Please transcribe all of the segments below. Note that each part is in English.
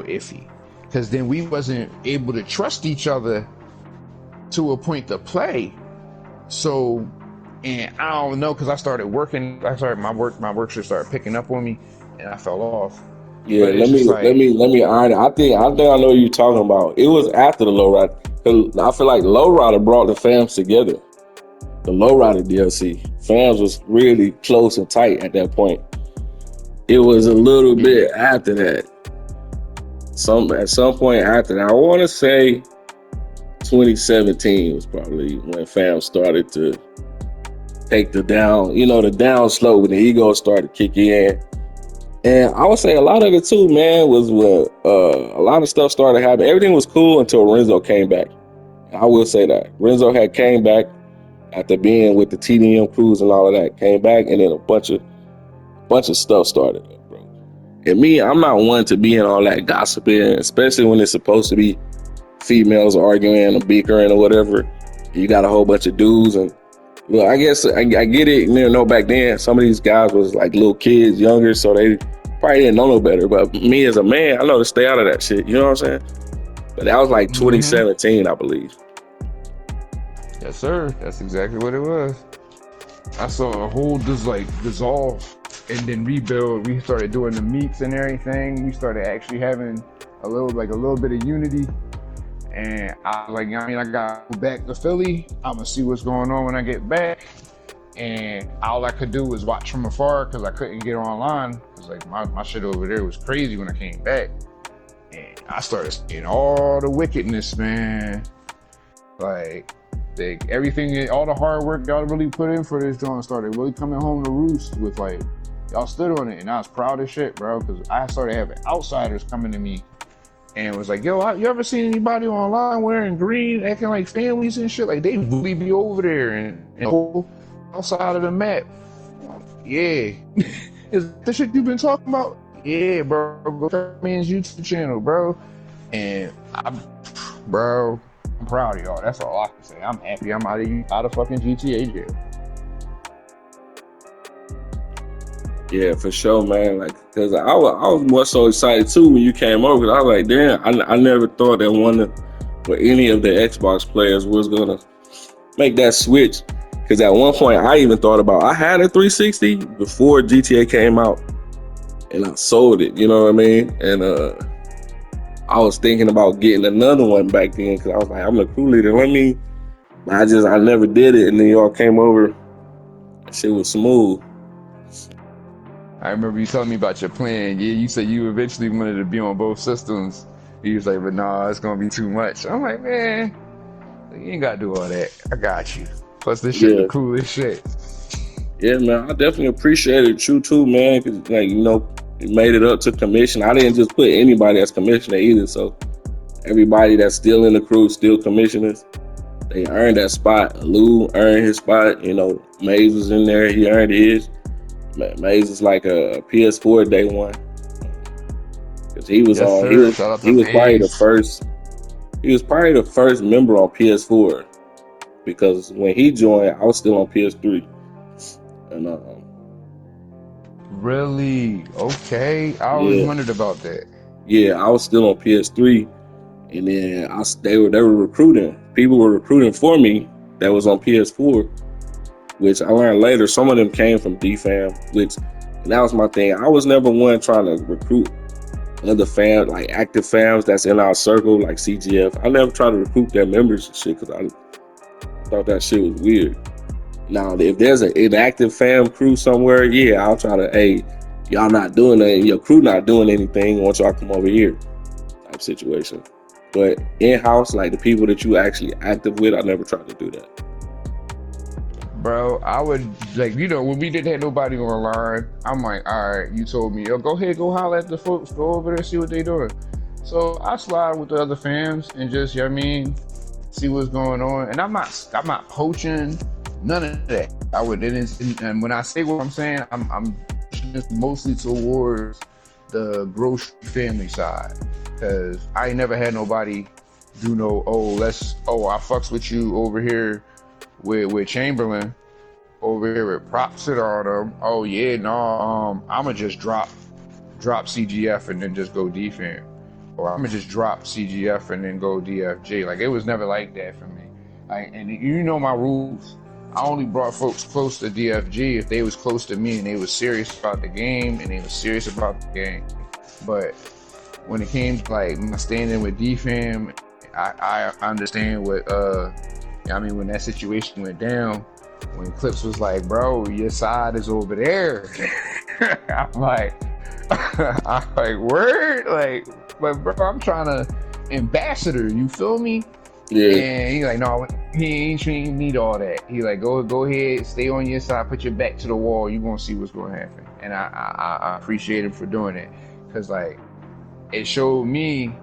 iffy, because then we wasn't able to trust each other to a point to play. So, and I don't know, because I started working. My work should start picking up on me, and I fell off. Yeah, But it's just like, let me iron it. I think I know what you're talking about. It was after the lowrider. 'Cause I feel like lowrider brought the fams together. The lowrider DLC fams was really close and tight at that point. It was a little bit after that. At some point after that, I want to say 2017 was probably when fam started to take the down, the down slope, when the ego started kicking in. And I would say a lot of it too, man, was when a lot of stuff started happening. Everything was cool until Renzo came back. I will say that Renzo had came back after being with the TDM crews and all of that. Came back, and then a bunch of stuff started up, bro. And me, I'm not one to be in all that gossiping, especially when it's supposed to be females arguing or bickering or whatever. You got a whole bunch of dudes, and well, I guess I get it. Back then some of these guys was like little kids, younger, so they probably didn't know no better. But me as a man, I know to stay out of that shit. You know what I'm saying? But that was like 2017, I believe. yes, sir. That's exactly what it was. I saw a whole dissolve and then rebuild. We started doing the meets and everything. We started actually having a little bit of unity. And I was like, I gotta go back to Philly. I'm gonna see what's going on when I get back. And all I could do was watch from afar, because I couldn't get online. Cause like my shit over there was crazy when I came back. And I started seeing all the wickedness, man. Like everything, all the hard work y'all really put in for this joint started really coming home to roost with, like, y'all stood on it. And I was proud as shit, bro. Cause I started having outsiders coming to me and was like, yo, you ever seen anybody online wearing green, acting like families and shit? Like, they really be over there and outside of the map. Yeah. Is the shit you've been talking about? Yeah, bro. Go check man's YouTube channel, bro. And I'm proud of y'all. That's all I can say. I'm happy I'm out of fucking GTA jail. Yeah, for sure, man. Like, cause I was more so excited too when you came over. Cause I was like, damn, I never thought that any of the Xbox players was gonna make that switch. Cause at one point I even thought about, I had a 360 before GTA came out, and I sold it. You know what I mean? And I was thinking about getting another one back then, cause I was like, I'm the crew leader. I never did it, and then y'all came over. Shit was smooth. I remember you telling me about your plan. Yeah, you said you eventually wanted to be on both systems. He was like, but nah, it's gonna be too much. I'm like, man, you ain't gotta do all that. I got you. Plus, this shit the coolest shit. Yeah, man, I definitely appreciated you too, man, because you made it up to commission. I didn't just put anybody as commissioner either, so everybody that's still in the crew, still commissioners, they earned that spot. Lou earned his spot. Maze was in there, he earned his. Maze is like a PS4 day one, because he was probably the first. He was probably the first member on PS4, because when he joined, I was still on PS3. And really? Okay. I always wondered about that. Yeah, I was still on PS3, and then they were recruiting. People were recruiting for me that was on PS4, which I learned later. Some of them came from DFAM, and that was my thing. I was never one trying to recruit other fans, like active fans that's in our circle, like CGF. I never tried to recruit their members and shit, because I thought that shit was weird. Now, if there's an inactive fam crew somewhere, yeah, I'll try to, hey, y'all not doing anything, your crew not doing anything, once y'all come over here, type situation. But in-house, like the people that you actually active with, I never tried to do that. Bro, I would, when we didn't have nobody online, I'm like, all right, you told me, yo, go ahead, go holler at the folks, go over there, see what they doing. So I slide with the other fams and just, see what's going on. And I'm not poaching, none of that. And when I say what I'm saying, I'm just mostly towards the grocery family side, because I ain't never had nobody do I fucks with you over here with Chamberlain, over here with props it on them. Oh yeah, no, I'ma just drop CGF and then just go defense. or I'm gonna just drop CGF and then go DFG. Like, it was never like that for me. And you know my rules. I only brought folks close to DFG if they was close to me and they was serious about the game and they was serious about the game. But when it came to like my standing with D-Fam, I understand what I mean, when that situation went down, when Clips was like, bro, your side is over there. I'm like, word? Like, but bro, I'm trying to ambassador, you feel me? Yeah. And he's like, no, he ain't need all that. He like, go ahead, stay on your side, put your back to the wall, you gonna see what's gonna happen. And I appreciate him for doing it. Cause like, it showed me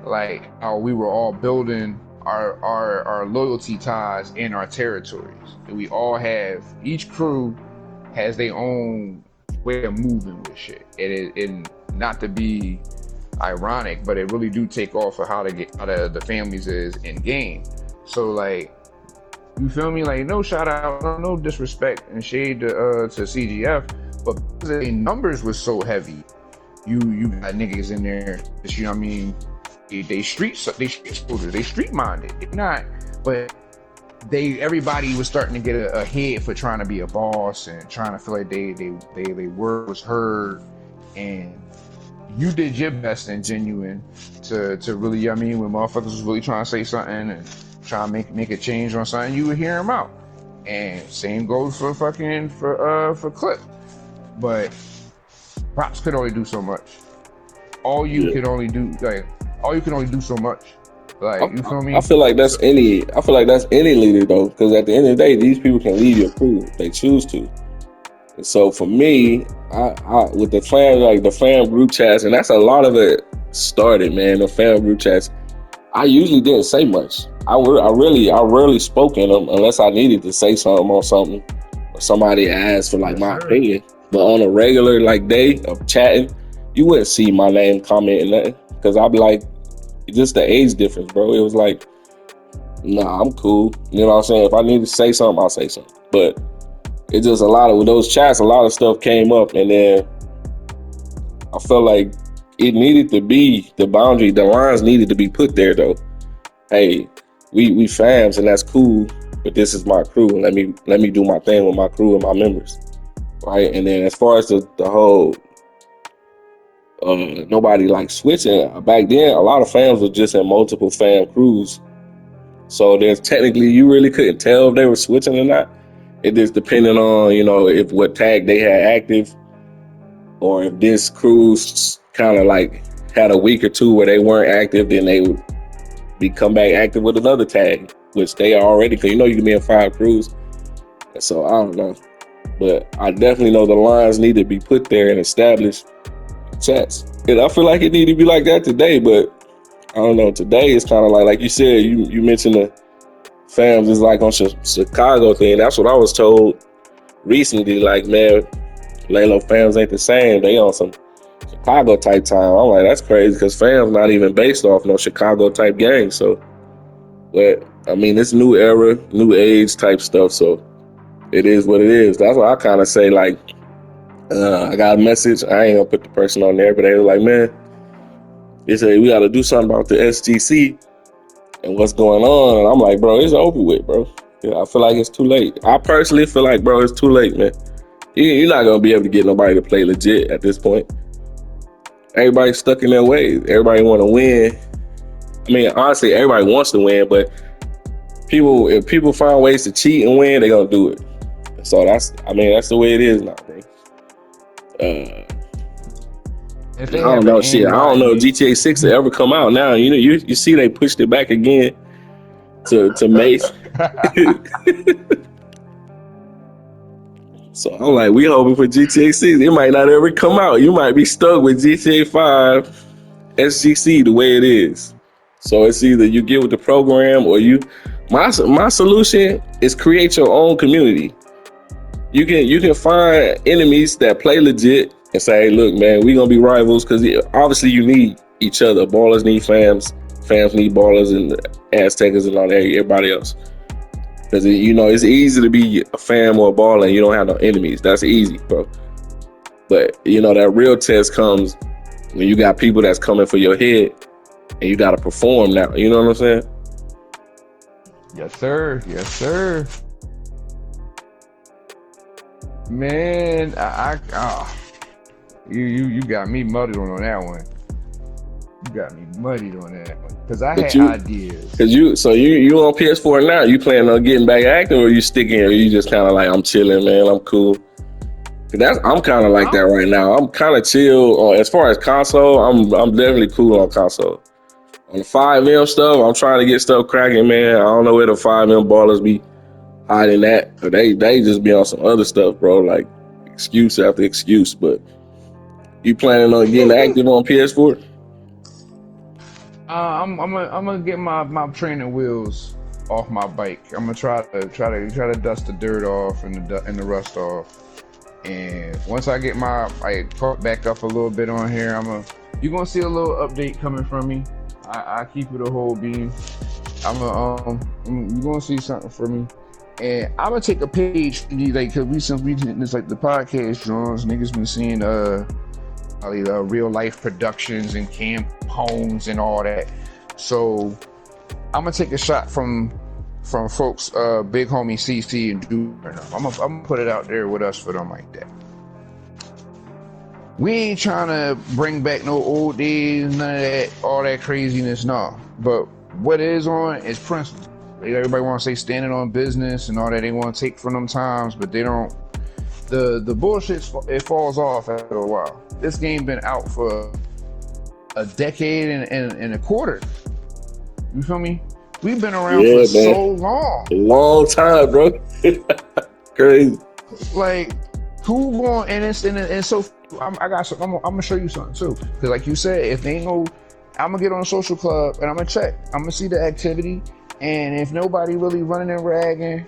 like how we were all building our loyalty ties in our territories. And we all have, each crew has their own way of moving with shit. And not to be ironic, but it really do take off of how the families is in game. So like, you feel me? Like, no shout out, no disrespect and shade to CGF, but the numbers was so heavy. You got niggas in there, you know what I mean? They street soldiers, they street minded. They're not, but everybody was starting to get a head for trying to be a boss and trying to feel like they word was heard. And you did your best and genuine to really, you know what I mean, when motherfuckers was really trying to say something and try to make a change on something, you would hear them out. And same goes for Clip. But props could only do so much. All you can only do so much. Like, you feel me? I feel like that's any leader though, because at the end of the day, these people can lead your crew if they choose to. And so for me, I with the fam group chats, and that's a lot of it started, man. The fam group chats, I usually didn't say much. I rarely spoke in them unless I needed to say something on something, or somebody asked for like my opinion. But on a regular like day of chatting, you wouldn't see my name commenting nothing, because I'd be like, just the age difference, bro. It was like, nah, I'm cool. You know what I'm saying? If I need to say something, I'll say something. But it's just with those chats, a lot of stuff came up, and then I felt like it needed to be, the lines needed to be put there though. Hey, we fams and that's cool, but this is my crew. Let me do my thing with my crew and my members. Right? And then as far as the whole nobody like switching, back then a lot of fams were just in multiple fam crews. So there's technically, you really couldn't tell if they were switching or not. It just depended on, if what tag they had active, or if this crew's kind of like had a week or two where they weren't active, then they would come back active with another tag, which they are already, because you can be in 5 crews. And so I don't know, but I definitely know the lines need to be put there and established chats. And I feel like it need to be like that today, but I don't know. Today it's kind of like you said, you mentioned the fams is like on Chicago thing. That's what I was told recently. Like, man, Lalo fams ain't the same. They on some Chicago type time. I'm like, that's crazy, because fams not even based off no Chicago type gang. So, but I mean, it's new era, new age type stuff. So it is what it is. That's why I kind of say like, I got a message. I ain't gonna put the person on there, but they were like, man, they say we got to do something about the SGC and what's going on. And I'm like, bro, it's over with, bro. I feel like it's too late. I personally feel like, bro, it's too late, man. You're not gonna be able to get nobody to play legit at this point. Everybody's stuck in their ways. Everybody want to win. I mean, honestly, everybody wants to win, but if people find ways to cheat and win, they're gonna do it. So that's the way it is now, bro. I don't know shit. I don't know if GTA 6 will ever come out now. You see they pushed it back again to May. So I'm like, we hoping for GTA 6. It might not ever come out. You might be stuck with GTA 5 SGC the way it is. So it's either you get with the program or my solution is create your own community. You can find enemies that play legit and say, hey, look, man, we gonna be rivals, because obviously you need each other. Ballers need fams need ballers, and Aztecers and all that, everybody else. Because it's easy to be a fam or a baller and you don't have no enemies. That's easy, bro. But that real test comes when you got people that's coming for your head. and you got to perform now. You know what I'm saying? Yes, sir. Yes, sir. Man, you got me muddied on that one. You got me muddied on that one because I had ideas. Cause you on PS4 now. You planning on getting back active, or you sticking, or you just kind of like, I'm chilling, man. I'm cool. I'm kind of like that right now. I'm kind of chill as far as console. I'm definitely cool on console. On the 5M stuff, I'm trying to get stuff cracking, man. I don't know where the 5M ballers be hiding that, but they just be on some other stuff, bro. Like excuse after excuse. But you planning on getting active on PS4? I'm gonna get my training wheels off my bike. I'm gonna try to dust the dirt off and the rust off. And once I get my caught back up a little bit on here, you're gonna see a little update coming from me. I keep it a whole beam. You're gonna see something from me. And I'm gonna take a page from you, like, cause since we did this, like the podcast Jones, niggas been seeing real life productions and camp homes and all that. So I'm gonna take a shot from folks, big homie CC and Dude. I'm gonna put it out there with us for them like that. We ain't trying to bring back no old days, none of that, all that craziness, no. But what is on is principle. Everybody want to say standing on business and all that. They want to take from them times, but they don't. The bullshit, it falls off after a while. This game been out for a decade and a quarter. You feel me? We've been around for so long. A long time, bro. Crazy. Like, who going and so I'm gonna show you something too. Cause like you said, if they ain't no, I'm gonna get on a social club and I'm gonna check. I'm gonna see the activity, and if nobody really running and ragging,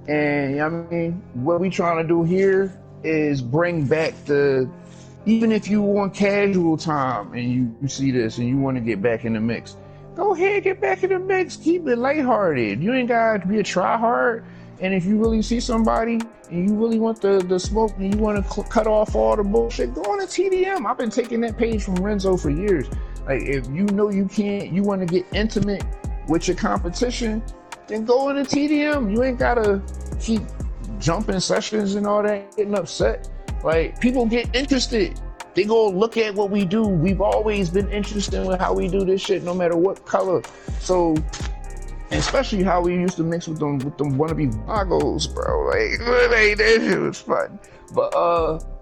and you know what I mean, what we trying to do here is bring back even if you want casual time and you see this and you want to get back in the mix, go ahead, get back in the mix. Keep it lighthearted. You ain't got to be a try-hard. And if you really see somebody and you really want the smoke and you want to cut off all the bullshit, go on a TDM. I've been taking that page from Renzo for years. Like, if you know you want to get intimate with your competition, then go in a TDM. You ain't got to keep jumping sessions and all that, getting upset. Like, people get interested. They go look at what we do. We've always been interested in how we do this shit, no matter what color. So, especially how we used to mix with them wannabe boggles, bro. Like, that shit was fun. But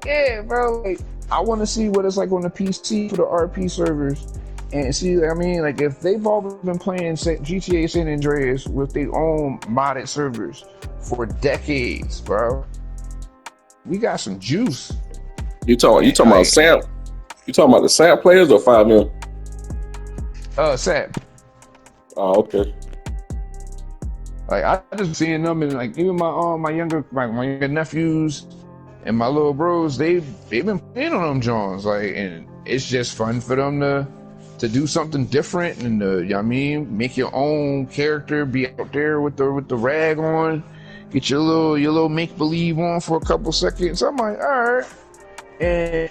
yeah, bro. Like, I want to see what it's like on the PC for the RP servers, and see. I mean, like, if they've always been playing GTA San Andreas with their own modded servers for decades, bro. We got some juice. You talking about SAMP? You talking about the SAMP players or 5M? SAMP. Oh, okay. Like, I just seeing them, and like even my younger nephews and my little bros, they've been playing on them Jones. Like, and it's just fun for them to do something different and you know what I mean, make your own character, be out there with the rag on, get your little make believe on for a couple seconds. I'm like, all right. And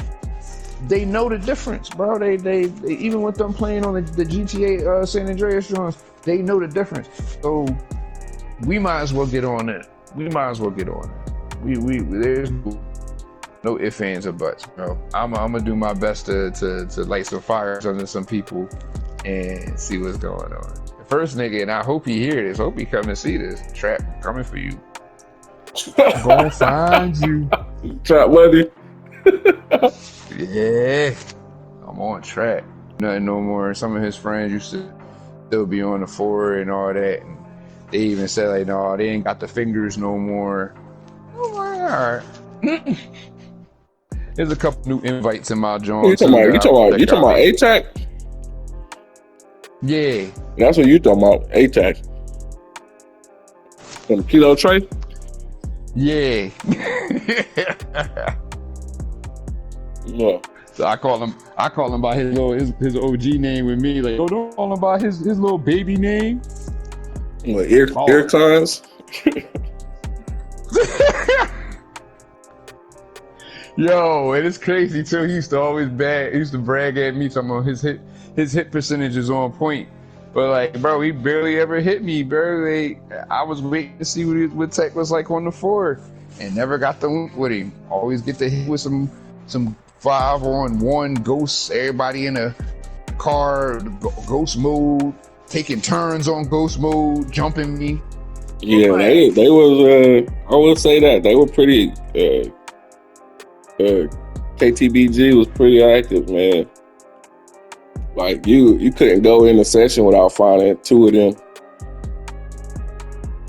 they know the difference, bro. They even with them playing on the GTA San Andreas Jones, they know the difference. So we might as well get on it. There's no ifs, ands, or buts, bro. I'm gonna do my best to light some fires under some people and see what's going on. The first nigga, and I hope he hear this. Hope he come and see this. Trap coming for you. Gonna find you. Trap money. Yeah, I'm on track. Nothing no more. Some of his friends used to still be on the forward and all that. And they even said, like, no, they ain't got the fingers no more. I'm like, all right. There's a couple new invites in my joint. You talking about ATAC? Yeah. That's what you talking about, ATAC. From Kilo Trey? Yeah. Yeah. So I call him by his OG name with me. Like, oh, don't call him by his little baby name. What, ear cons? Yo, and it's crazy too. He used to brag at me talking about his his hit percentage is on point. But like, bro, he barely ever hit me. Barely. I was waiting to see what Tech was like on the fourth, and never got the link with him. Always get the hit with some 5-on-1 ghosts. Everybody in a car, ghost mode, taking turns on ghost mode, jumping me. Yeah, they was. I will say that they were pretty. KTBG was pretty active, man. Like you couldn't go in a session without finding two of them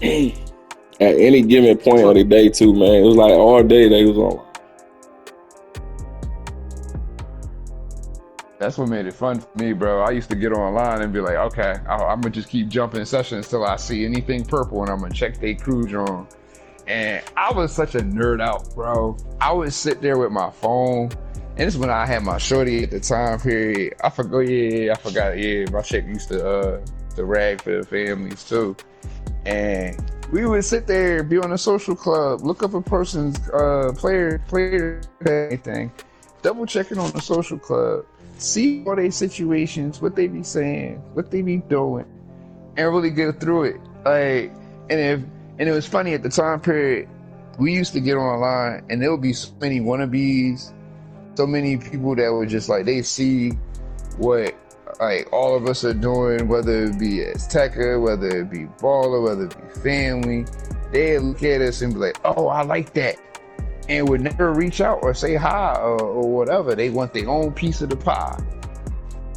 at any given point of the day, too, man. It was like all day they was on. That's what made it fun for me, bro. I used to get online and be like, okay, I'm gonna just keep jumping sessions till I see anything purple, and I'm gonna check they crew on. And I was such a nerd out, bro. I would sit there with my phone. And this is when I had my shorty at the time period. I forgot. Yeah, my chick used to rag for the families too. And we would sit there, be on a social club, look up a person's player anything, double checking on the social club, see all their situations, what they be saying, what they be doing, and really get through it. Like, and it was funny at the time period, we used to get online and there would be so many wannabes, so many people that were just like, they see what like all of us are doing, whether it be as Tekka, whether it be Baller, whether it be family. They look at us and be like, oh, I like that. And would never reach out or say hi or whatever. They want their own piece of the pie.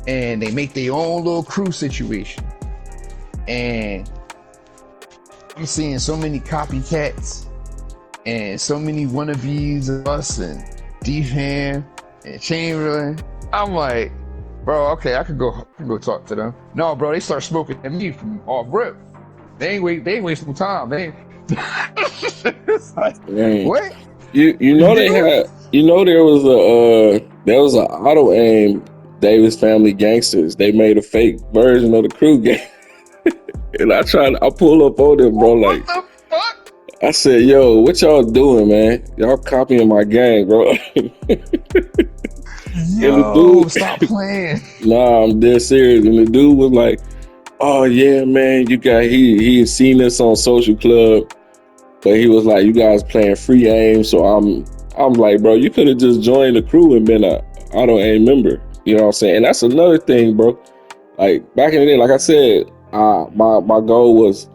And they make their own little crew situation. And I'm seeing so many copycats and so many wannabes of us and D-Fam and Chamberlain. I'm like, bro, okay, I could go talk to them. No, bro, they start smoking at me from off rip. They ain't waste no time. They ain't. It's like, what? You know they had, you know there was an auto aim Davis Family Gangstas. They made a fake version of the crew game. And I pull up on them, bro, like, what the fuck? I said, yo, what y'all doing, man? Y'all copying my gang, bro. Yo, stop playing. Nah, I'm dead serious. And the dude was like, oh yeah, man, he had seen us on Social Club, but he was like, you guys playing free aim. So I'm like, bro, you could have just joined the crew and been a auto aim member. You know what I'm saying? And that's another thing, bro. Like back in the day, like I said, my goal was,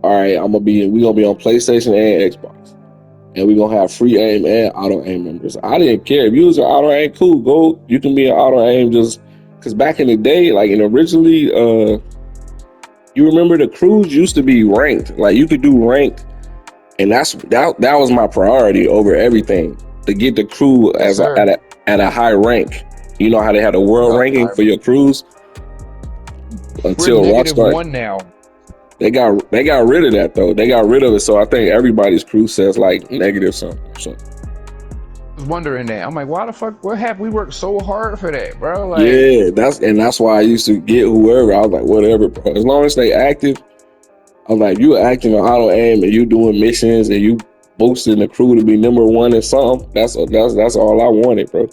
all right, we gonna be on PlayStation and Xbox, and we gonna have free aim and auto aim members. I didn't care if you was an auto aim, cool, go. You can be an auto aim just because back in the day, like, and originally, you remember the crews used to be ranked. Like you could do ranked, and that was my priority over everything, to get the crew at a high rank. You know how they had a world ranking for your crews until Rockstar. -1 now. They got rid of that though. They got rid of it, so I think everybody's crew says like negative something. I was wondering that. I'm like, why the fuck? What happened? We worked so hard for that, bro. Like, yeah, that's why I used to get whoever. I was like, whatever, bro. As long as they active, I'm like, you acting on auto aim and you doing missions and you boosting the crew to be #1 in something. That's all I wanted, bro.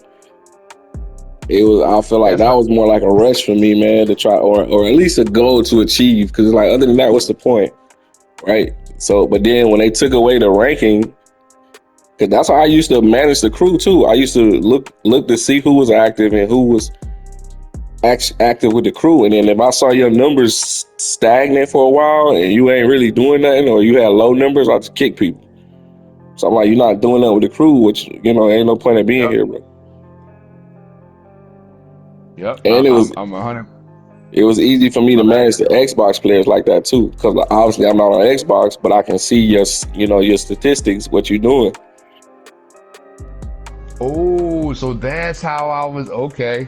I feel like that was more like a rush for me, man, to try, or at least a goal to achieve. Because like, other than that, what's the point, right? So, but then when they took away the ranking, because that's how I used to manage the crew too. I used to look to see who was active and who was active with the crew. And then if I saw your numbers stagnant for a while and you ain't really doing nothing, or you had low numbers, I just kick people. So I'm like, you're not doing nothing with the crew, which, you know, ain't no point in being here, bro. Yep. And I'm 100. It was easy for me to manage the Xbox players like that too, because obviously I'm not on Xbox, but I can see your statistics, what you're doing. Oh, so that's how I was. Okay.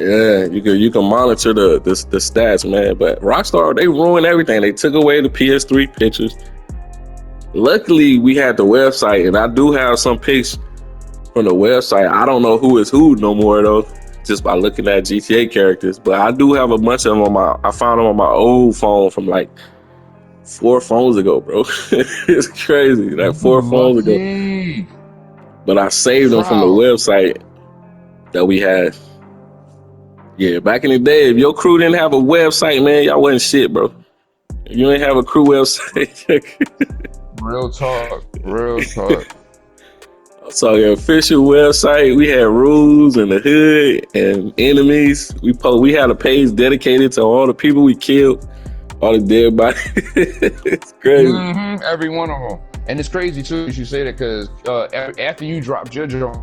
Yeah, you can monitor the stats, man. But Rockstar, they ruined everything. They took away the PS3 pictures. Luckily, we had the website, and I do have some pics from the website. I don't know who is who no more though, just by looking at GTA characters. But I do have a bunch of them I found them on my old phone from like 4 phones ago, bro. It's crazy, like 4 phones ago. But I saved them from the website. that we had. Yeah, back in the day, if your crew didn't have a website, man, y'all wasn't shit, bro. If you ain't have a crew website. Real talk. Real talk. So the official website, we had rules in the hood and enemies. We had a page dedicated to all the people we killed, all the dead bodies. It's crazy. Mm-hmm, every one of them. And it's crazy too, you say that, because after you dropped your joint,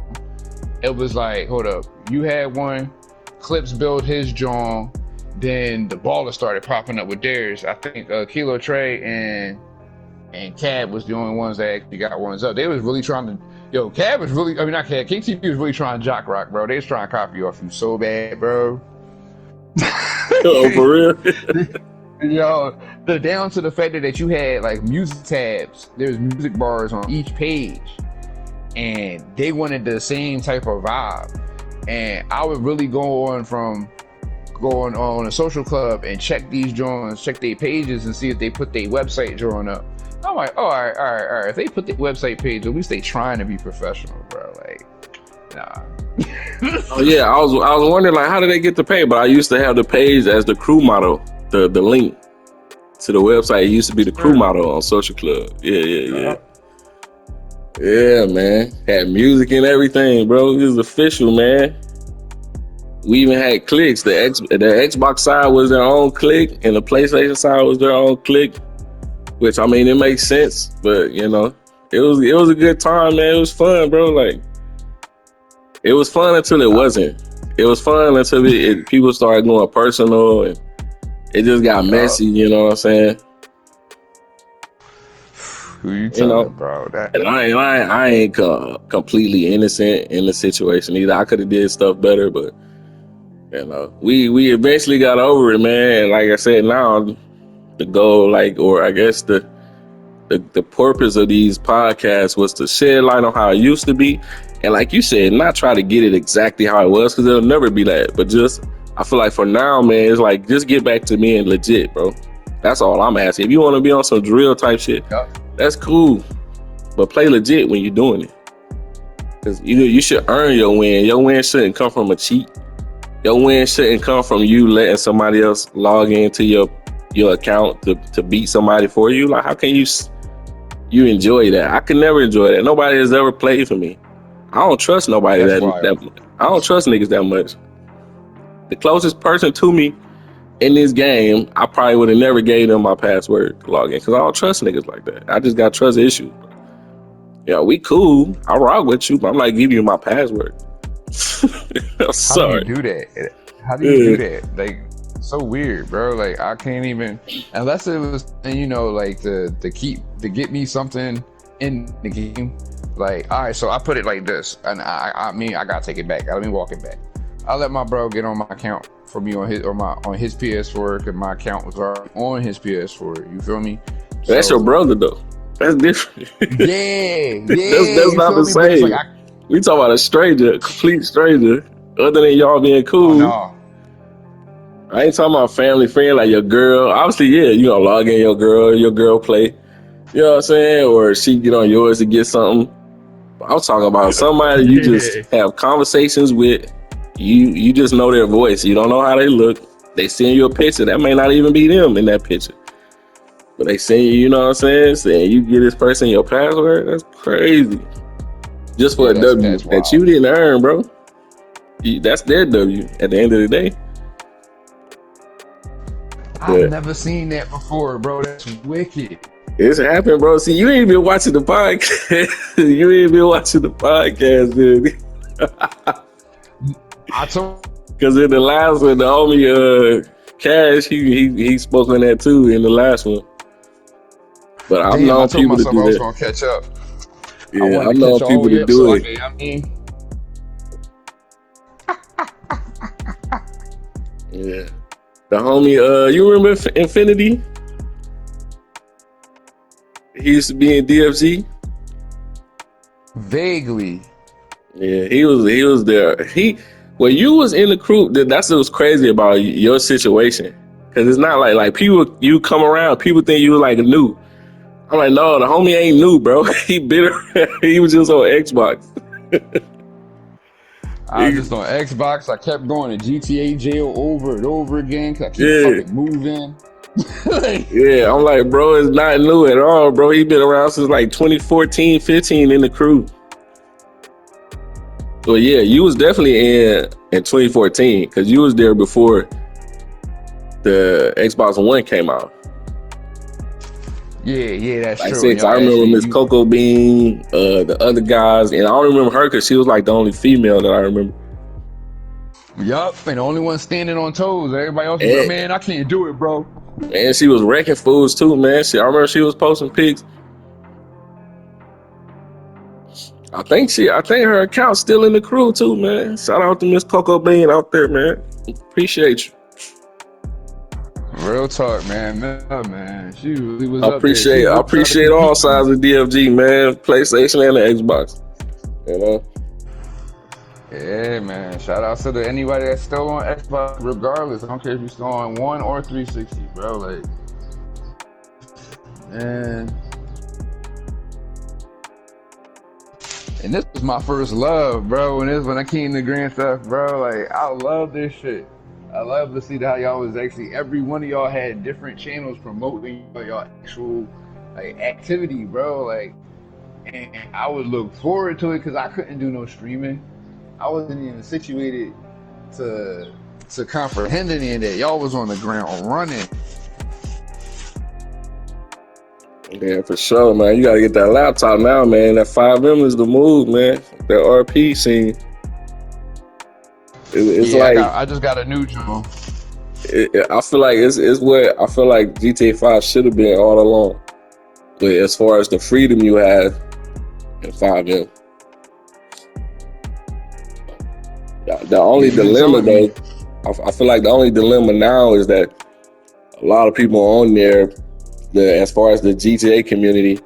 it was like, hold up, you had one, Clips built his joint, then the Baller started popping up with theirs. I think Kilo Trey and Cab was the only ones that actually got ones up. They was really trying to, Cab was really, not Cab, KTV was really trying to jock rock, bro. They was trying to copy off you so bad, bro. Oh, for real? Down to the fact that you had like music tabs, there's music bars on each page, and they wanted the same type of vibe. And I would really go on a social club and check these joints, check their pages, and see if they put their website joint up. I'm like, all right. If they put their website page, at least they trying to be professional, bro. Like, nah. Oh yeah, I was wondering like how did they get the page? But I used to have the page as the crew motto, the link to the website. It used to be the crew motto on Social Club. Yeah. Yeah, man. Had music and everything, bro. It was official, man. We even had cliques. The Xbox side was their own clique, and the PlayStation side was their own clique. Which, I mean, it makes sense, but it was a good time, man. It was fun, bro. Like, it was fun until it wasn't. It was fun until people started going personal, and it just got messy. You know what I'm saying? Who you telling, bro? And I ain't completely innocent in the situation either. I could have did stuff better, but we eventually got over it, man. And like I said, now the goal, or I guess the purpose of these podcasts was to shed light on how it used to be, and like you said, not try to get it exactly how it was, because it'll never be that. But I feel like for now, man, it's like just get back to being legit, bro. That's all I'm asking. If you want to be on some drill type shit, that's cool, but play legit when you're doing it. Because you should earn your win. Your win shouldn't come from a cheat. Your win shouldn't come from you letting somebody else log into your account to beat somebody for you. Like, how can you enjoy that? I can never enjoy that. Nobody has ever played for me. I don't trust nobody that I don't trust niggas that much. The closest person to me in this game, I probably would have never gave them my password to log in, because I don't trust niggas like that. I just got trust issues. We cool. I rock with you, but I'm not giving you my password. I'm sorry. How do you do that? How do you do that? Like, so weird, bro. Like, I can't even, unless it was, like to get me something in the game. Like, all right, so I put it like this, and I gotta take it back. Let me walk it back. I let my bro get on my account for me on his PS4, because my account was already on his PS4. You feel me? That's your brother though. That's different. Yeah. That's not the same. Like, we talk about a stranger, a complete stranger. Other than y'all being cool. Oh, no. I ain't talking about family, friend, like your girl. Obviously, yeah, you gonna log in your girl play. You know what I'm saying? Or she get on yours to get something. I'm talking about somebody you just have conversations with. You just know their voice. You don't know how they look. They send you a picture that may not even be them in that picture, but they send you know what I'm saying? Saying you get this person your password. That's crazy. Just for a W that you didn't earn, bro. That's their W at the end of the day. I've never seen that before, bro. That's wicked. It's happened, bro. See, you ain't been watching the podcast. You ain't been watching the podcast, dude. Because in the last one, the homie Cash, he spoke on that too in the last one. But I've known people to do that. I was gonna catch up. Yeah, I've known people to do it. Yeah. The homie, you remember Infinity? He used to be in DFG. Vaguely. Yeah, he was there. When you was in the crew, that's what was crazy about your situation. Cause it's not like people, you come around, people think you like new. I'm like, no, the homie ain't new, bro. He been around. He was just on Xbox. I was just on Xbox. I kept going to GTA jail over and over again because I keep fucking moving. Yeah, I'm like, bro, it's not new at all, bro. He been around since like 2014, 15 in the crew. Well, yeah, you was definitely in 2014 because you was there before the Xbox One came out. Yeah, that's like true. I remember Miss Coco Bean, the other guys, and I don't remember her because she was like the only female that I remember. Yup, and the only one standing on toes. Everybody else was like, man, I can't do it, bro. And she was wrecking fools too, man. I remember she was posting pics. I think her account's still in the crew too, man. Shout out to Miss Coco Bean out there, man. Appreciate you. Real talk, man. Man. She really was I appreciate all sides of DFG, man. PlayStation and the Xbox. You know? Yeah, man. Shout out to anybody that's still on Xbox, regardless. I don't care if you're still on 1 or 360, bro. Like, man. And this was my first love, bro. When I came to Grand Theft, bro. Like, I love this shit. I love to see how y'all was actually, every one of y'all had different channels promoting y'all actual like activity, bro. Like, and I would look forward to it because I couldn't do no streaming. I wasn't even situated to comprehend any of that. Y'all was on the ground running. Yeah, for sure, man. You gotta get that laptop now, man. That 5M is the move, man. That RP scene. It's like I just got a new job. I feel like it's what I feel like GTA 5 should have been all along. But as far as the freedom you have in 5M. The only dilemma though, I feel like the only dilemma now is that a lot of people on there, as far as the GTA community,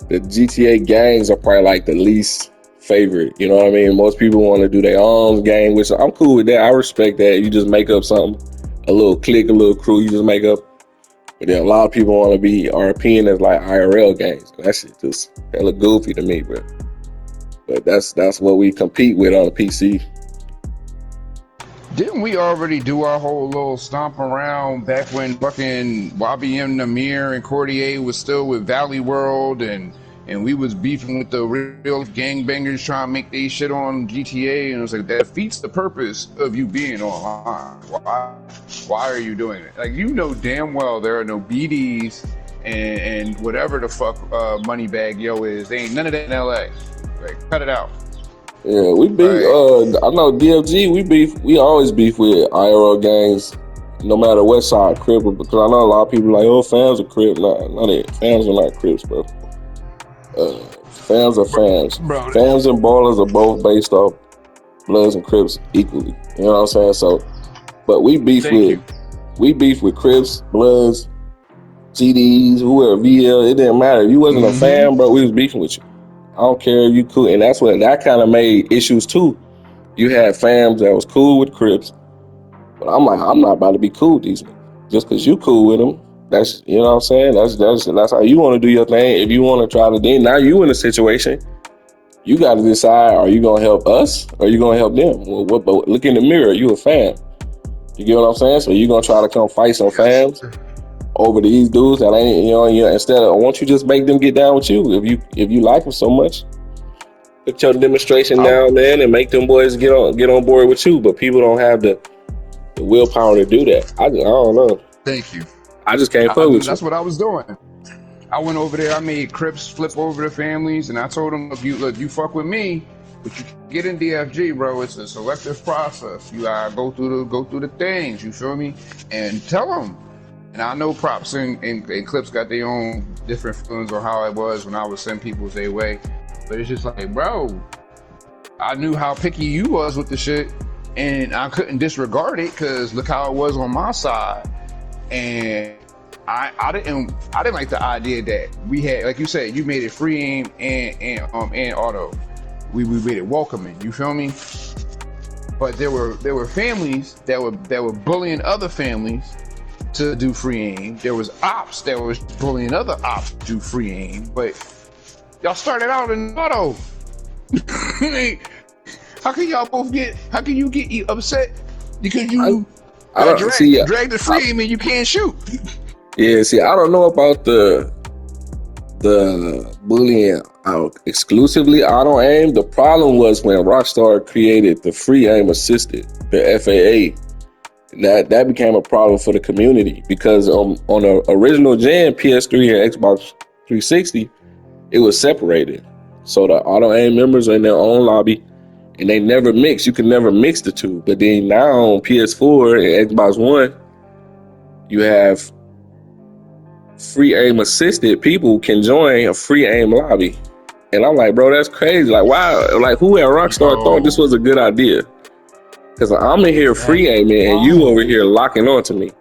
the GTA gangs are probably like the least favorite. You know what I mean? Most people want to do their own gang, which I'm cool with that. I respect that. You just make up something, a little clique, a little crew, you just make up. But then a lot of people want to be RPing as like IRL gangs. That shit just hella goofy to me, bro. But that's what we compete with on the PC. Didn't we already do our whole little stomp around back when fucking YBM Namir and Cordier was still with Valley World and we was beefing with the real gangbangers trying to make they shit on GTA, and it was like, that defeats the purpose of you being online. Why are you doing it? Like, you know damn well there are no BDs and whatever the fuck Moneybag Yo is. They ain't none of that in LA. Like, cut it out. Yeah, we beef. Right. I know DFG. We always beef with IRL gangs, no matter what side, Crip. Because I know a lot of people like, oh, fans are Crip. Nah, fans are not Crips, bro. Fans are fans. Bro, fans and ballers are both based off Bloods and Crips equally. You know what I'm saying? So, but we beef with Crips, Bloods, GDs, whoever, VL. It didn't matter. If you wasn't a fan, bro, we was beefing with you. I don't care if you cool, and that's what that kind of made issues too. You had fams that was cool with Crips, but I'm like, I'm not about to be cool with these niggas. Just because you cool with them. That's, you know what I'm saying? That's how you want to do your thing. If you want to try to, then now you in a situation, you got to decide: are you gonna help us or are you gonna help them? Well, but look in the mirror. You a fan. You get what I'm saying? So you gonna try to come fight some fans over these dudes that ain't, you know, instead of, won't you just make them get down with you if you like them so much? Put your demonstration down, man, and make them boys get on board with you. But people don't have the willpower to do that. I don't know. Thank you. I just can't fuck with you. That's what I was doing. I went over there. I made Crips flip over the families, and I told them, look, you fuck with me, but you get in DFG, bro. It's a selective process. You gotta go through the things. You feel me? And tell them. And I know Props and Clips got their own different feelings on how it was when I would send people their way. But it's just like, bro, I knew how picky you was with the shit, and I couldn't disregard it because look how it was on my side. And I didn't like the idea that we had, like you said, you made it free aim and auto. We made it welcoming. You feel me? But there were families that were bullying other families to do free aim. There was ops that was bullying other ops to do free aim. But y'all started out in auto. How can y'all both get? How can you get upset because I, you I don't see. drag the free aim and you can't shoot? Yeah, see, I don't know about the bullying exclusively auto aim. The problem was when Rockstar created the free aim assisted, the FAA. That became a problem for the community because on the original gen PS3 and Xbox 360, it was separated. So the auto aim members are in their own lobby, and they never mix. You can never mix the two. But then now on PS4 and Xbox One, you have free aim assisted. People can join a free aim lobby, and I'm like, bro, that's crazy. Like, why? Like, who at Rockstar thought this was a good idea? Because I'm in here free aiming, and you over here locking onto me.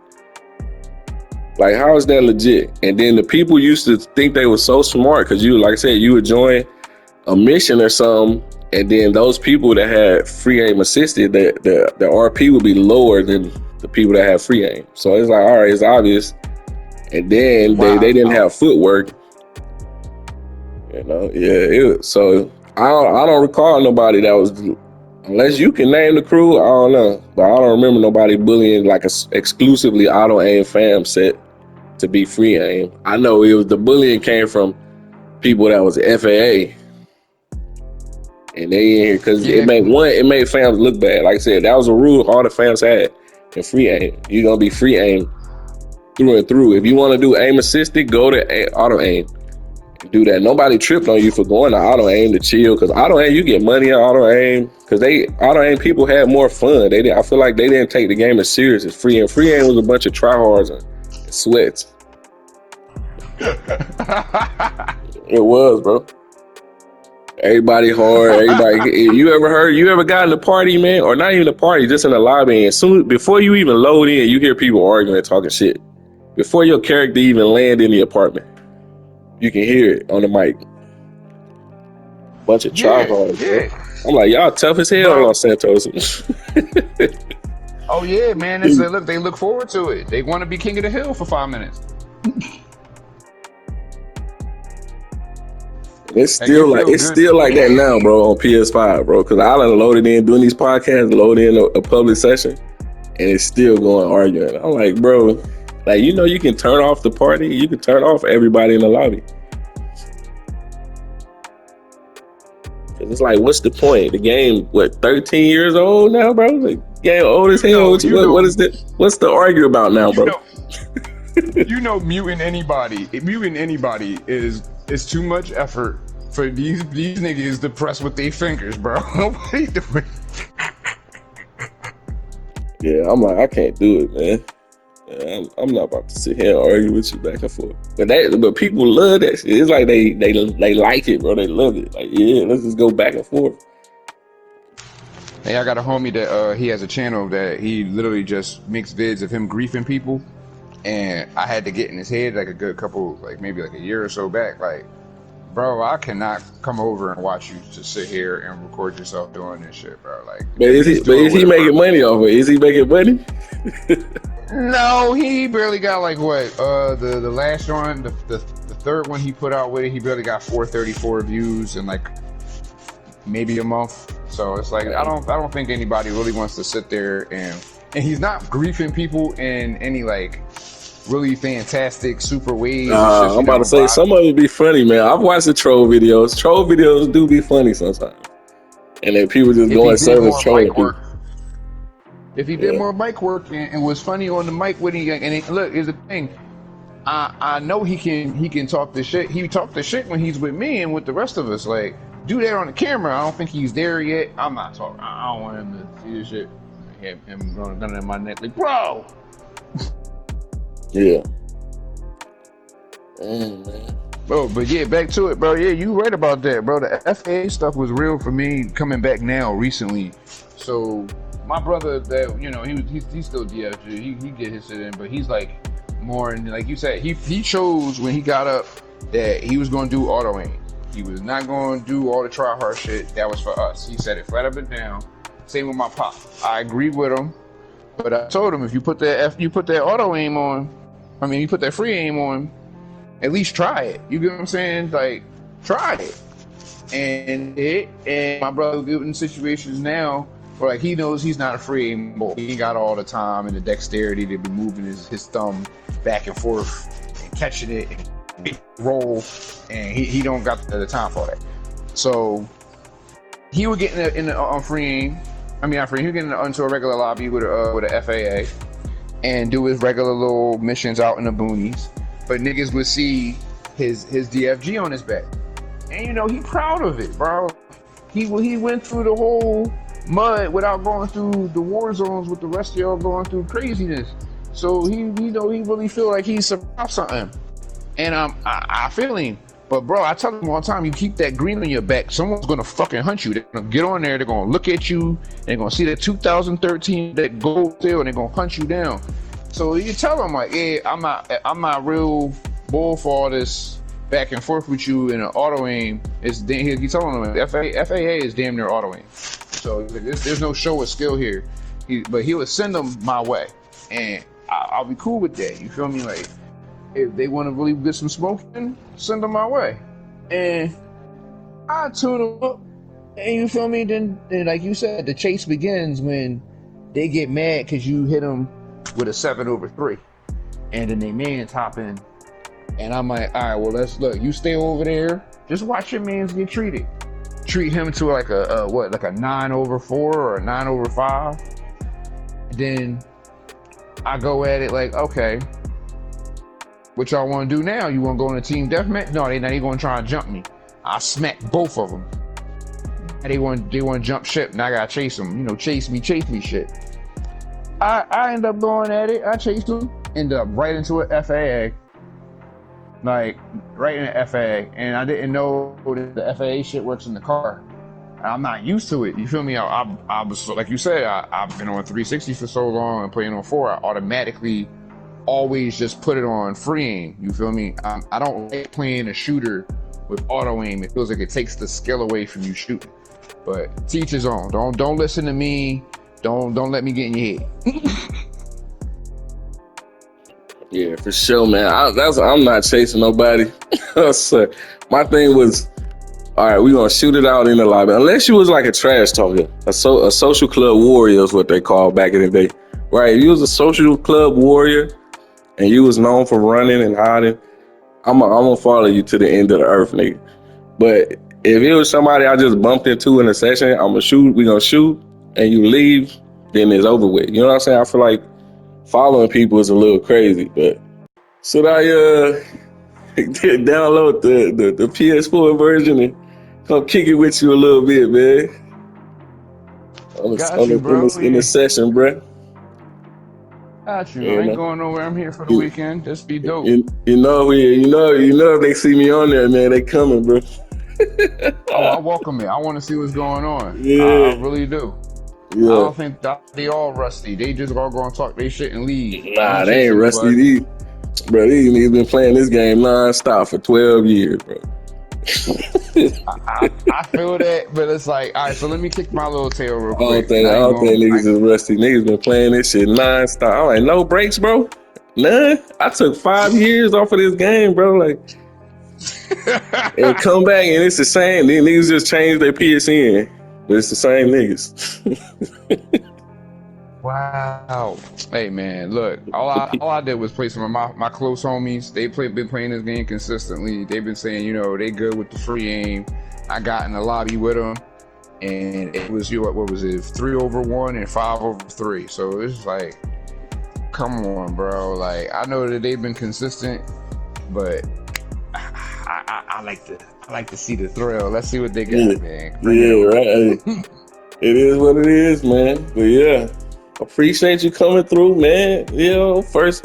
Like, how is that legit? And then the people used to think they were so smart because you, like I said, you would join a mission or something, and then those people that had free aim assisted, the RP would be lower than the people that had free aim. So it's like, all right, it's obvious. And then they didn't have footwork. You know, yeah. So I don't recall nobody that was, unless you can name the crew, I don't know. But I don't remember nobody bullying like a exclusively auto aim fam set to be free aim. I know it was the bullying came from people that was FAA. And they in here because it made fans look bad. Like I said, that was a rule all the fans had in free aim. You're gonna be free aim through and through. If you want to do aim assisted, go to auto aim. Do that. Nobody tripped on you for going to auto aim to chill, because auto aim you get money on auto aim, because auto aim people had more fun. I feel like they didn't take the game as serious as free aim. Free aim was a bunch of tryhards and sweats. It was, bro. Everybody hard. Everybody. You ever got in a party, man, or not even a party, just in a lobby, and soon before you even load in, you hear people arguing and talking shit. Before your character even land in the apartment, you can hear it on the mic. Bunch of tryhards, bro. I'm like, y'all tough as hell, Los Santos. Oh yeah, man. They look forward to it. They want to be king of the hill for 5 minutes. It's still like that now, bro, on PS5, bro. Because I done loaded in doing these podcasts, loaded in a public session, and it's still going arguing. I'm like, bro, like, you know, you can turn off the party, you can turn off everybody in the lobby. It's like, what's the point? The game, 13 years old now, bro? The game old as hell. What is that? What's the argue about now, bro? Muting anybody is too much effort for these niggas to press with their fingers, bro. What are you doing? Yeah, I'm like, I can't do it, man. Yeah, I'm not about to sit here and argue with you back and forth. But people love that shit. It's like they like it, bro. They love it. Like, yeah, let's just go back and forth. Hey, I got a homie that he has a channel that he literally just makes vids of him griefing people, and I had to get in his head like a good couple, like maybe like a year or so back, like, bro, I cannot come over and watch you just sit here and record yourself doing this shit, bro. Like, but is he making money off it? Is he making money? No, he barely got like what? The last one, the third one he put out with it, he barely got 434 views in like maybe a month. So it's like I don't think anybody really wants to sit there and he's not griefing people in any like really fantastic super ways. I'm about to say some of it be funny, man. I've watched the troll videos. Troll videos do be funny sometimes, and then people just go and service trolling people. If he did more mic work and was funny on the mic with him, and look, here's the thing. I know he can talk the shit. He talked the shit when he's with me and with the rest of us. Like, do that on the camera. I don't think he's there yet. I'm not talking. I don't want him to see this shit. Him going gun in my neck, like, bro. Yeah. Man. Bro, but yeah, back to it, bro. Yeah, you right about that, bro. The FA stuff was real for me coming back now recently. So my brother, that he's still DFG. He get his shit in, but he's like more in, like you said, he chose when he got up that he was going to do auto aim. He was not going to do all the try hard shit. That was for us. He said it flat up and down. Same with my pop. I agree with him, but I told him if you put that auto aim on, you put that free aim on, at least try it. You get what I'm saying? Like, try it. And my brother in situations now where like he knows he's not a free anymore. He ain't got all the time and the dexterity to be moving his thumb back and forth and catching it and roll, and he don't got the time for that. So he would get in the free aim. I mean, not free. He would get into a regular lobby with a FAA and do his regular little missions out in the boonies. But niggas would see his DFG on his back, and you know he proud of it, bro. He went through the whole mud without going through the war zones with the rest of y'all going through craziness. So he really feel like he's about something, and I feel him. But bro, I tell him all the time, you keep that green on your back, someone's gonna fucking hunt you. They're gonna get on there, they're gonna look at you, they're gonna see that 2013 that gold tail, and they're gonna hunt you down. So you tell them like, yeah, I'm not real bull for all this back and forth with you in an auto aim. He's telling them FAA is damn near auto aim. So there's no show of skill here. But he would send them my way, and I'll be cool with that. You feel me? Like, if they want to really get some smoking, send them my way, and I tune them up. And you feel me? Then like you said, the chase begins when they get mad because you hit them with a 7/3, and then they man's hop in, and I'm like, all right, well, let's look. You stay over there. Just watch your man's get treated. Treat him to like a 9/4 or a 9/5. Then I go at it like, okay, what y'all want to do now? You want to go on a team deathmatch? No, they going to try and jump me. I smack both of them. And they want to jump ship, and I got to chase them. You know, chase me shit. I end up going at it. I chased them, end up right into an FAA. Like, right in the FAA. And I didn't know that the FAA shit works in the car. I'm not used to it. You feel me? I was, like you said, I've been on 360 for so long and playing on 4. I automatically always just put it on free aim. You feel me? I don't like playing a shooter with auto aim. It feels like it takes the skill away from you shooting. But teach his own. Don't listen to me. Don't let me get in your head. Yeah, for sure, man. I'm not chasing nobody. So my thing was, all right, we gonna shoot it out in the lobby. Unless you was like a trash talker, a social club warrior is what they called back in the day, right? If you was a social club warrior and you was known for running and hiding, I'm gonna follow you to the end of the earth, nigga. But if it was somebody I just bumped into in a session, I'm gonna shoot, we gonna shoot, and you leave, then it's over with. You know what I'm saying? I feel like following people is a little crazy, but should I download the PS4 version and come kick it with you a little bit, man? In the session, bro. Got you. I ain't going nowhere. I'm here for the weekend. Just be dope. You know if they see me on there, man, they coming, bro. Oh, I welcome it. I want to see what's going on. Yeah, I really do. Yeah. I don't think they all rusty. They just all going to talk their shit and leave. Nah, they ain't rusty. These niggas been playing this game non-stop for 12 years, bro. I feel that, but it's like, all right, so let me kick my little tail real quick. I don't think niggas is rusty. Niggas been playing this shit non-stop. I'm like, no breaks, bro? None? I took 5 years off of this game, bro. Like, and come back and it's the same. These niggas just changed their PSN, but it's the same niggas. Wow. Hey man, look, all I did was play some of my close homies. Been playing this game consistently. They've been saying, you know, they good with the free aim. I got in the lobby with them, and it was what was it? 3/1 and 5/3. So it's like, come on, bro. Like, I know that they've been consistent, but I like to see the thrill. Let's see what they got, man. Right. It is what it is, man. But yeah. Appreciate you coming through, man. You know, first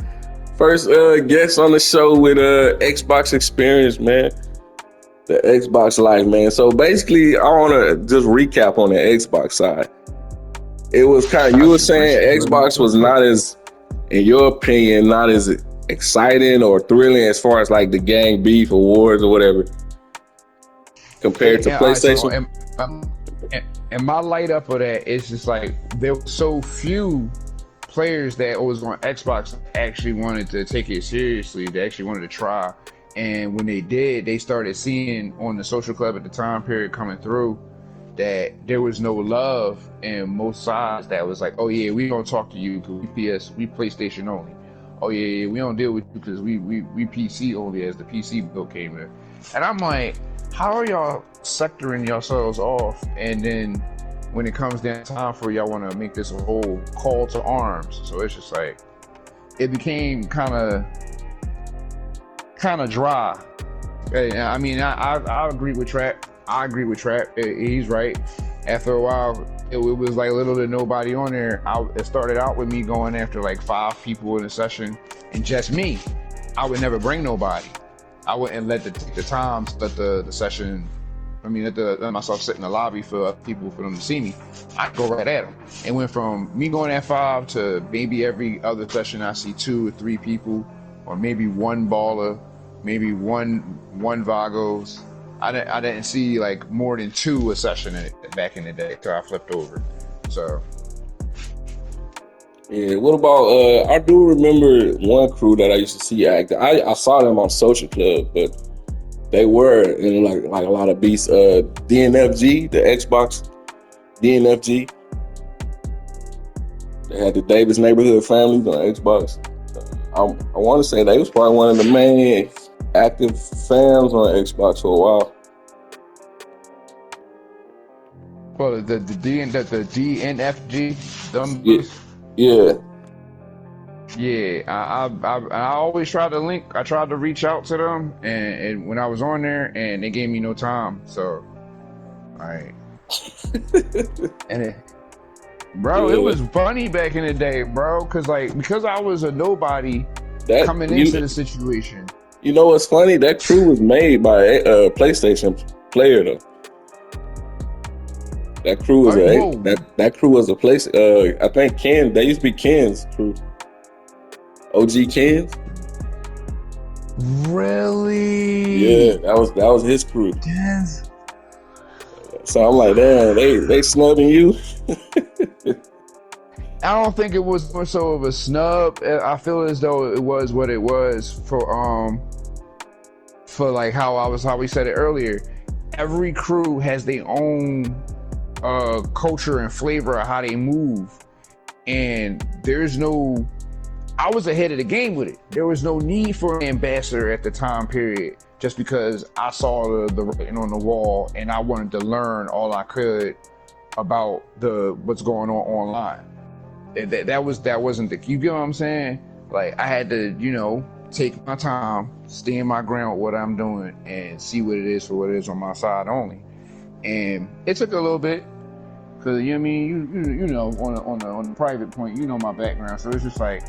guest on the show with Xbox experience, man. The Xbox life, man. So basically, I want to just recap on the Xbox side. It was kind of, you were saying Xbox was not as, in your opinion, not as exciting or thrilling as far as like the gang beef awards or whatever compared to PlayStation. And my light up of that is just like, there were so few players that was on Xbox that actually wanted to take it seriously, that actually wanted to try And when they did, they started seeing on the social club at the time period coming through that there was no love in most sides. That was like, oh yeah, we don't talk to you because we PlayStation only. Oh yeah, we don't deal with you because we PC only, as the PC bill came in. And I'm like, how are y'all sectoring yourselves off? And then when it comes down time for y'all want to make this a whole call to arms, so it's just like it became kind of dry. I mean, I agree with Trap. He's right. After a while, it was like little to nobody on there. It started out with me going after like 5 people in a session, and just me. I would never bring nobody. I wouldn't let the time let the session. I mean, let myself sit in the lobby for people for them to see me. I'd go right at them. It went from me going at 5 to maybe every other session I see 2 or 3 people, or maybe 1 baller, maybe one Vagos. I didn't see like more than 2 a session back in the day till I flipped over. So yeah, what about I do remember one crew that I used to see act. I saw them on Social Club, but they were in like a lot of beats. DNFG, the Xbox DNFG. They had the Davis neighborhood families on Xbox. I want to say they was probably one of the main active fans on Xbox for a while. Well, the DNFG, them. Yeah. Yeah, I always tried to link. I tried to reach out to them, and when I was on there, and they gave me no time. So, alright. And it was funny back in the day, bro. Because I was a nobody coming into the situation. You know what's funny? That crew was made by a PlayStation player, though. That crew was that crew was a place. I think Ken. They used to be Ken's crew. OG Ken's. Really? Yeah, that was his crew. Yes. So I'm like, damn, they snubbing you. I don't think it was more so of a snub. I feel as though it was what it was for like how we said it earlier. Every crew has their own culture and flavor of how they move, and I was ahead of the game with it. There was no need for an ambassador at the time period, just because I saw the writing on the wall and I wanted to learn all I could about what's going on online. That wasn't the, you get what I'm saying? Like, I had to, take my time, stand my ground with what I'm doing, and see what it is for what it is on my side only. And it took a little bit, because you know what I mean, you know, on the private point, you know my background, so it's just like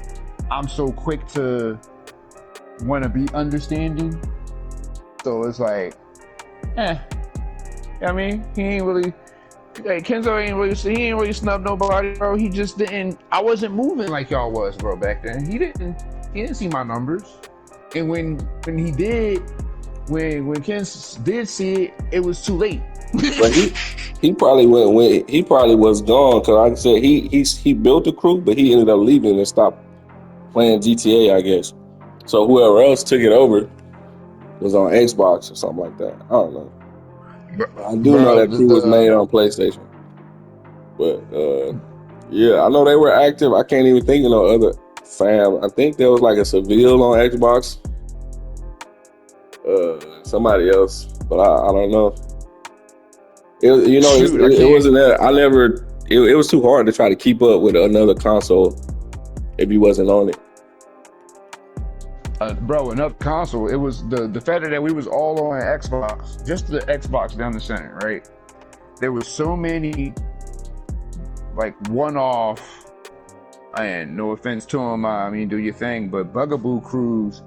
I'm so quick to want to be understanding. So it's like, I mean, he ain't really. Hey, Kenzo ain't really snubbed nobody, bro. He just didn't. I wasn't moving like y'all was, bro, back then. He didn't see my numbers, and when he did, when Ken did see it, it was too late. But he probably he probably was gone, because like I said, he built the crew, but he ended up leaving and stopped playing GTA, I guess. So whoever else took it over was on Xbox or something like that. I don't know. I do know that crew was made on PlayStation. But yeah, I know they were active. I can't even think of no other fam. I think there was like a Seville on Xbox. Somebody else, but I don't know. It wasn't that. It was too hard to try to keep up with another console if you wasn't on it. Bro, another console. It was the fact that we was all on Xbox, just the Xbox down the center, right? There was so many like one-off, and no offense to them, I mean, do your thing, but bugaboo crews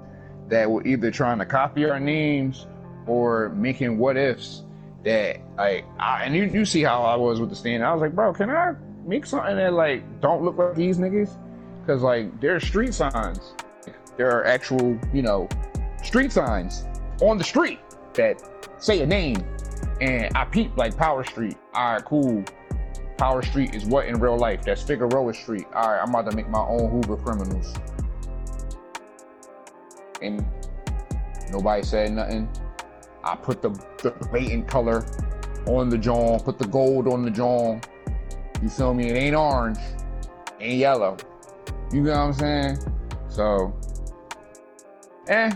that were either trying to copy our names or making what ifs that and you see how I was with the stand. I was like, bro, can I make something that like don't look like these niggas? Because like there's street signs. There are actual, street signs on the street that say a name. And I peep like Power Street. All right, cool. Power Street is what in real life? That's Figueroa Street. All right, I'm about to make my own Hoover Criminals. And Nobody said nothing. I put the blatant color on the jaw, put the gold on the jaw. You feel me? It ain't orange, ain't yellow. You know what I'm saying? So, yeah,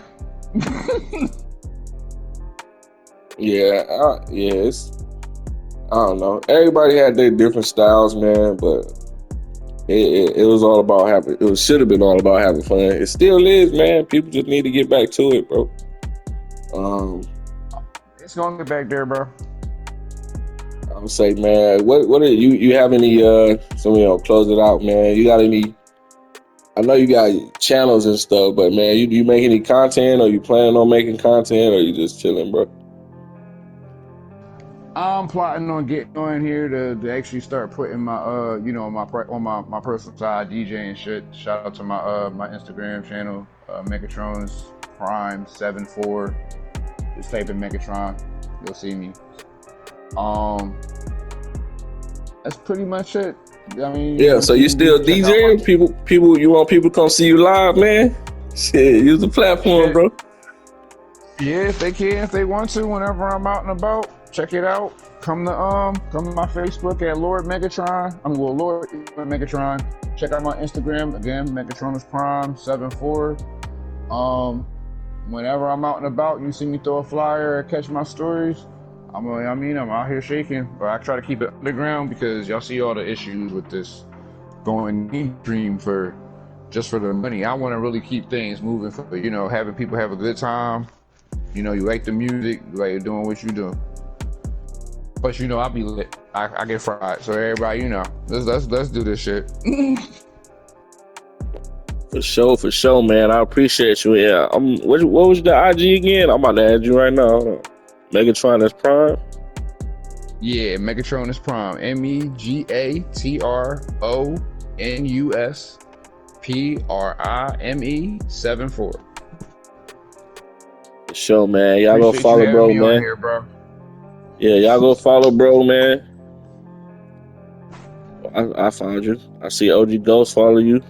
I don't know. Everybody had their different styles, man, but it was all about having. It should have been all about having fun. It still is, man. People just need to get back to it, bro. It's gonna get back there, bro. I would say, man, what are you have any so close it out, man. You got any? I know you got channels and stuff, but man, you make any content, or you planning on making content, or you just chilling, bro? I'm plotting on getting on here to actually start putting my my personal side DJ and shit. Shout out to my Instagram channel, Megatron's Prime 74. Just type in Megatron, you'll see me. That's pretty much it. I mean, yeah. So you still DJing? People, you want people to come see you live, man? Shit, use the platform, bro. Yeah, if they can, if they want to, whenever I'm out and about. Check it out. Come to my Facebook at Lord Megatron. Lord Megatron. Check out my Instagram again, Megatronus Prime 74. Whenever I'm out and about, you see me throw a flyer or catch my stories. I'm out here shaking, but I try to keep it underground because y'all see all the issues with this going mainstream for the money. I want to really keep things moving for having people have a good time. You like the music, you like doing what you do. But I be lit. I get fried. So everybody, let's do this shit. For sure, man. I appreciate you. Yeah. What was the IG again? I'm about to add you right now. Hold on. Megatronus Prime. Yeah, Megatronus Prime. MEGATRONUS PRIME 74. For sure, man. Y'all Appreciate go follow bro, man. Here, bro. Yeah, y'all go follow bro, man. I found you. I see OG Ghost follow you.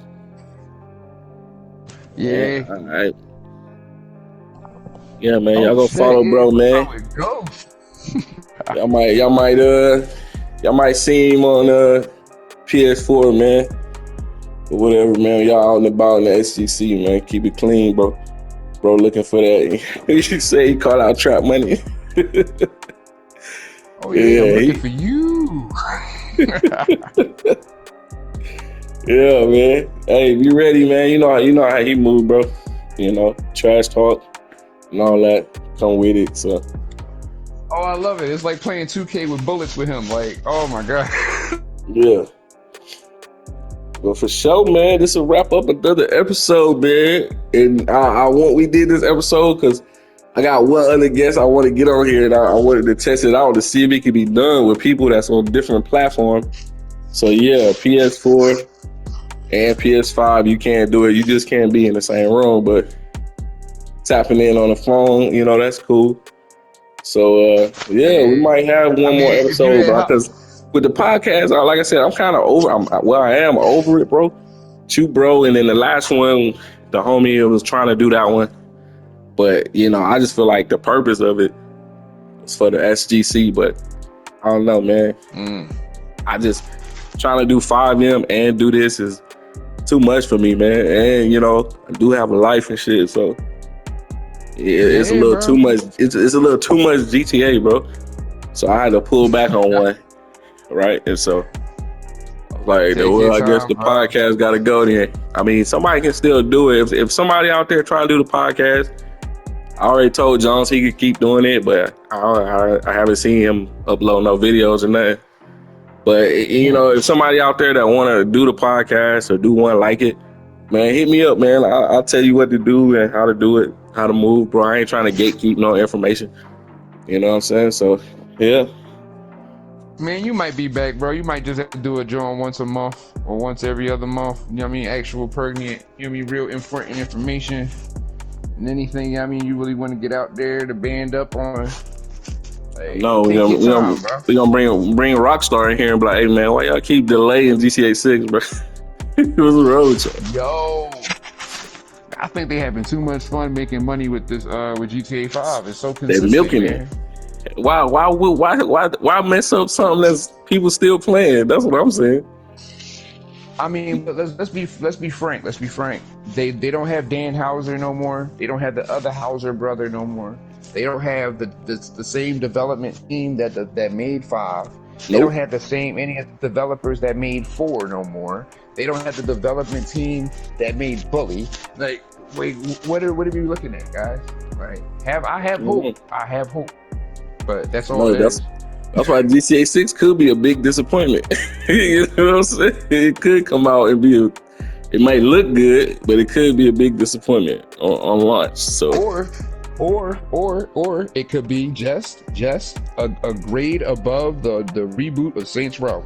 Yeah. All right. Yeah, man. Y'all go follow bro, man. Y'all might see him on PS4, man. Or whatever, man. Y'all out and about in the SGC, man. Keep it clean, bro. Bro looking for that. You should say he called out trap money. Oh yeah, I'm looking for you. Yeah, man. Hey, be ready, man. You know how he move, bro. Trash talk and all that come with it. So. Oh, I love it. It's like playing 2K with bullets with him. Like, oh my god. Yeah. Well, for sure, man. This will wrap up another episode, man. And we did this episode because I got one other guest I want to get on here, and I wanted to test it out to see if it can be done with people that's on different platforms. So yeah, PS4 and PS5, you can't do it. You just can't be in the same room, but tapping in on the phone, that's cool. So yeah, we might have one more episode, bro. Because with the podcast, like I said, I'm kind of over. I am over it, bro. Bro, and then the last one, the homie was trying to do that one. But, I just feel like the purpose of it is for the SGC, but I don't know, man. I just trying to do 5M and do this is too much for me, man. And, I do have a life and shit, so it's a little too much. It's a little too much GTA, bro. So I had to pull back on one, right? And so I guess the podcast got to go then. I mean, somebody can still do it. If somebody out there trying to do the podcast, I already told Jones he could keep doing it, but I haven't seen him upload no videos or nothing. But, if somebody out there that want to do the podcast or do one like it, man, hit me up, man. I'll tell you what to do and how to do it, how to move, bro. I ain't trying to gatekeep no information. You know what I'm saying? So, yeah. Man, you might be back, bro. You might just have to do a joint once a month or once every other month. You know what I mean? Actual pertinent, real important information. And anything, you really want to get out there to band up on. Like, no, we're gonna bring Rockstar in here and be like, hey man, why y'all keep delaying GTA 6, bro? It was a road trip. Yo, I think they having too much fun making money with this with GTA 5. It's so They're consistent, milking man. it. Why mess up something that's people still playing? That's what I'm saying. I mean, but let's be frank. Let's be frank. They don't have Dan Houser no more. They don't have the other Houser brother no more. They don't have the same development team that made 5. They Nope. don't have the same any of the developers that made 4 no more. They don't have the development team that made Bully. Like, wait, what are we looking at, guys? Right? I have hope. I have hope. But that's all it is. That's why GTA 6 could be a big disappointment. You know what I'm saying? It could come out and be it might look good, but it could be a big disappointment on launch. So or it could be just a grade above the reboot of Saints Row.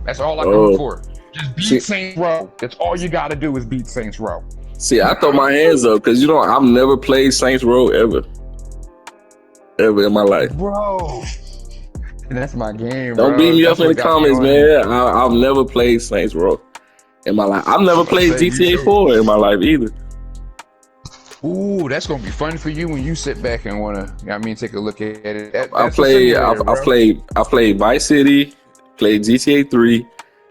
That's all I can look for. Just beat Saints Row. That's all you gotta do is beat Saints Row. See, I throw my hands up because I've never played Saints Row ever in my life, bro. And that's my game. Don't beat me up in the comments, man. I've never played Saints Row in my life. I've never played GTA 4 in my life either. Ooh, that's gonna be fun for you when you sit back and wanna, take a look at it. I played Vice City, played GTA 3,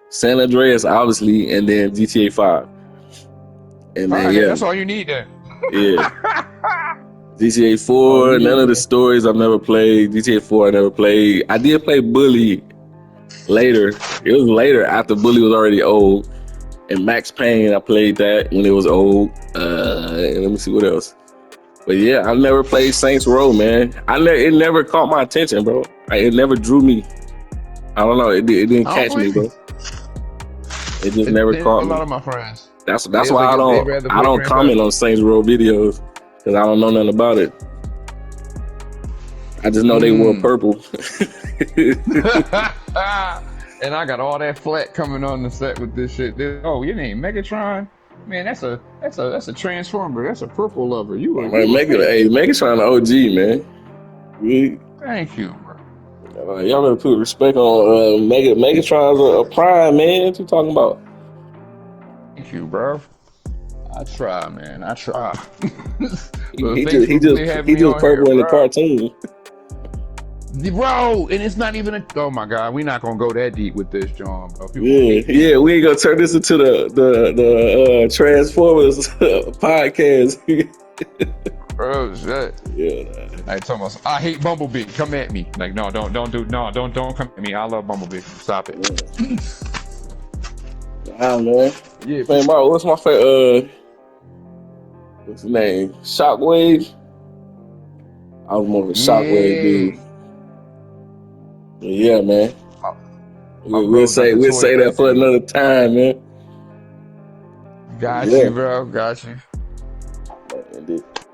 San Andreas, obviously, and then GTA 5. And then that's all you need then. Yeah. GTA 4, none of the stories I've never played. GTA 4 I never played. I did play Bully later. It was later after Bully was already old. And Max Payne, I played that when it was old. Let me see what else. But yeah, I've never played Saints Row, man. It never caught my attention, bro. It never drew me. I don't know. It didn't catch me, bro. It just never caught me. A lot of my friends. That's why I don't comment on Saints Row videos. Because I don't know nothing about it. I just know they wore purple. And I got all that flat coming on the set with this shit. Oh, your name Megatron? Man, that's a Transformer. That's a purple lover. Megatron the OG, man. Thank you, bro. Y'all better put respect on Megatron's a prime, man. What you talking about? Thank you, bro. I try, man. I try. he just purple in the cartoon. Bro, and it's not even oh my god, we're not gonna go that deep with this, John, bro. We ain't gonna turn this into the Transformers podcast. Bro, shit. Yeah. I hate Bumblebee. Come at me. Like, no, don't come at me. I love Bumblebee. Stop it. Wow, man. Yeah, man. What's my favorite? What's his name? Shockwave. I was more of a Shockwave dude. But yeah, man. We'll say that for another time, man. Got you, bro. Got you.